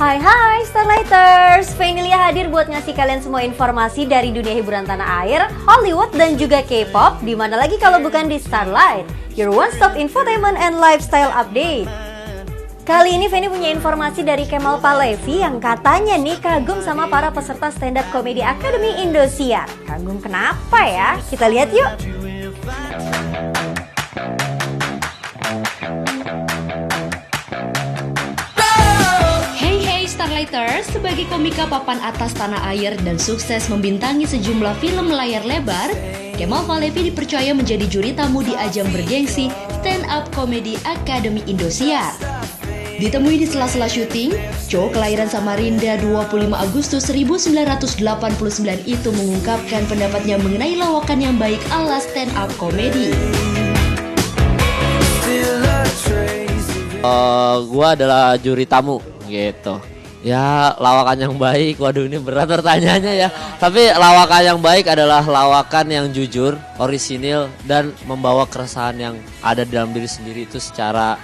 Hai Starlighters, Vanilia hadir buat ngasih kalian semua informasi dari dunia hiburan tanah air, Hollywood dan juga K-pop. Dimana lagi kalau bukan di Starlight, your one stop infotainment and lifestyle update. Kali ini Fanny punya informasi dari Kemal Palevi yang katanya nih kagum sama para peserta stand up comedy Academy Indosiar. Kagum kenapa ya? Kita lihat yuk. Starlighters, sebagai komika papan atas tanah air dan sukses membintangi sejumlah film layar lebar, Kemal Palevi dipercaya menjadi juri tamu di ajang bergengsi Stand Up Comedy Academy Indosiar. Ditemui di sela-sela syuting, Cho kelahiran Samarinda 25 Agustus 1989 itu mengungkapkan pendapatnya mengenai lawakan yang baik ala stand up comedy. Gua adalah juri tamu gitu. Ya, lawakan yang baik, waduh ini berat pertanyaannya ya. Tapi lawakan yang baik adalah lawakan yang jujur, orisinil, dan membawa keresahan yang ada dalam diri sendiri itu secara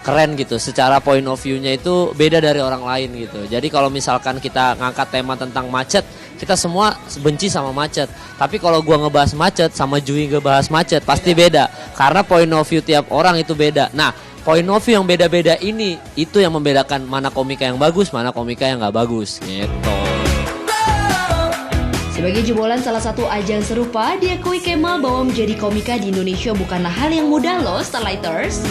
keren gitu. Secara point of view-nya itu beda dari orang lain gitu. Jadi kalau misalkan kita ngangkat tema tentang macet, kita semua benci sama macet. Tapi kalau gua ngebahas macet sama Jui ngebahas macet pasti beda. Karena point of view tiap orang itu beda. Nah, point of view yang beda-beda ini itu yang membedakan mana komika yang bagus, mana komika yang nggak bagus gitu. Sebagai jebolan salah satu ajang serupa, diakui Kemal bahwa menjadi komika di Indonesia bukanlah hal yang mudah loh, Starlighters.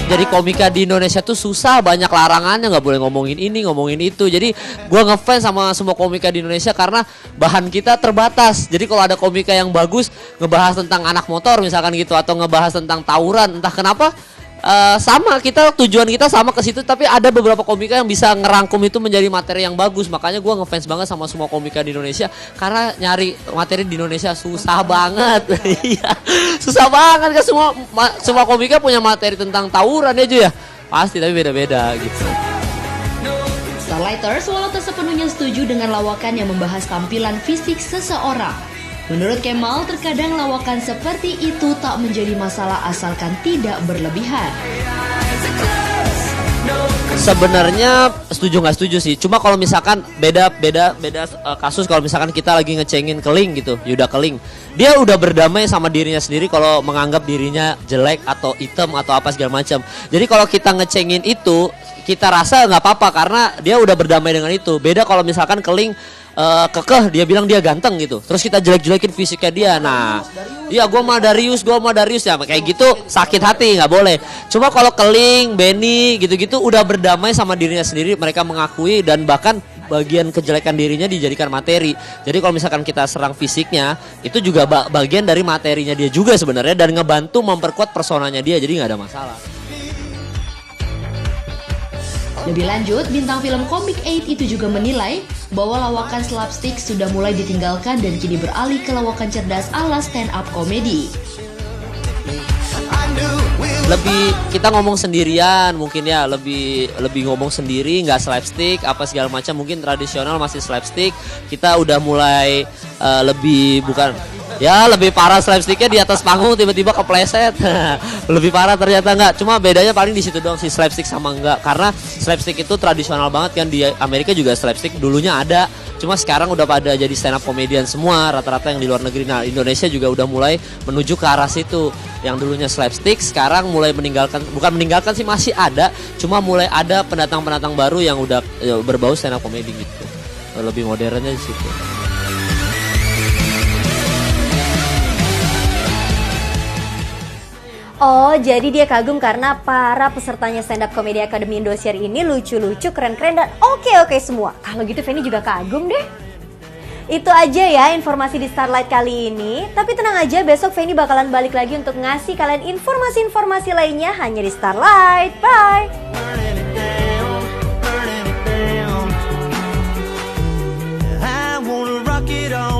Jadi komika di Indonesia tuh susah, banyak larangannya, nggak boleh ngomongin ini, ngomongin itu. Jadi gue ngefans sama semua komika di Indonesia karena bahan kita terbatas. Jadi kalau ada komika yang bagus ngebahas tentang anak motor misalkan gitu, atau ngebahas tentang tawuran, entah kenapa sama kita, tujuan kita sama ke situ. Tapi ada beberapa komika yang bisa ngerangkum itu menjadi materi yang bagus. Makanya gue ngefans banget sama semua komika di Indonesia karena nyari materi di Indonesia susah banget. Iya, susah banget kan. Semua komika punya materi tentang tawuran ya Ju ya. Pasti, tapi beda-beda gitu. Starlighters walau tak sepenuhnya setuju dengan lawakan yang membahas tampilan fisik seseorang. Menurut Kemal, terkadang lawakan seperti itu tak menjadi masalah asalkan tidak berlebihan. Sebenarnya setuju nggak setuju sih. Cuma kalau misalkan beda kasus kalau misalkan kita lagi ngecengin Keling gitu, Yuda Keling. Dia udah berdamai sama dirinya sendiri kalau menganggap dirinya jelek atau hitam atau apa segala macam. Jadi kalau kita ngecengin itu, kita rasa nggak apa-apa karena dia udah berdamai dengan itu. Beda kalau misalkan Keling kekeh, dia bilang dia ganteng gitu, terus kita jelek-jelekin fisiknya dia. Nah, iya gue mah Darius ya, kayak gitu sakit hati, nggak boleh. Cuma kalau Keling, Benny gitu-gitu udah berdamai sama dirinya sendiri, mereka mengakui dan bahkan bagian kejelekan dirinya dijadikan materi. Jadi kalau misalkan kita serang fisiknya, itu juga bagian dari materinya dia juga sebenarnya, dan ngebantu memperkuat personanya dia, jadi nggak ada masalah. Lebih lanjut, bintang film Comic 8 itu juga menilai bahwa lawakan slapstick sudah mulai ditinggalkan dan kini beralih ke lawakan cerdas ala stand up comedy. Lebih kita ngomong sendirian mungkin ya, lebih ngomong sendiri, nggak slapstick apa segala macam. Mungkin tradisional masih slapstick, kita udah mulai lebih lebih parah slapsticknya di atas panggung tiba-tiba kepleset. Lebih parah ternyata enggak. Cuma bedanya paling di situ doang sih, slapstick sama enggak. Karena slapstick itu tradisional banget kan, di Amerika juga slapstick dulunya ada. Cuma sekarang udah pada jadi stand up comedian semua rata-rata yang di luar negeri. Nah, Indonesia juga udah mulai menuju ke arah situ. Yang dulunya slapstick sekarang mulai bukan meninggalkan sih, masih ada. Cuma mulai ada pendatang-pendatang baru yang udah berbau stand up comedy gitu. Lebih modernnya di situ. Oh, jadi dia kagum karena para pesertanya Stand Up Comedy Academy Indosiar ini lucu-lucu, keren-keren, dan oke-oke semua. Kalau gitu Fanny juga kagum deh. Itu aja ya informasi di Starlight kali ini. Tapi tenang aja, besok Fanny bakalan balik lagi untuk ngasih kalian informasi-informasi lainnya hanya di Starlight. Bye! I wanna rock it all.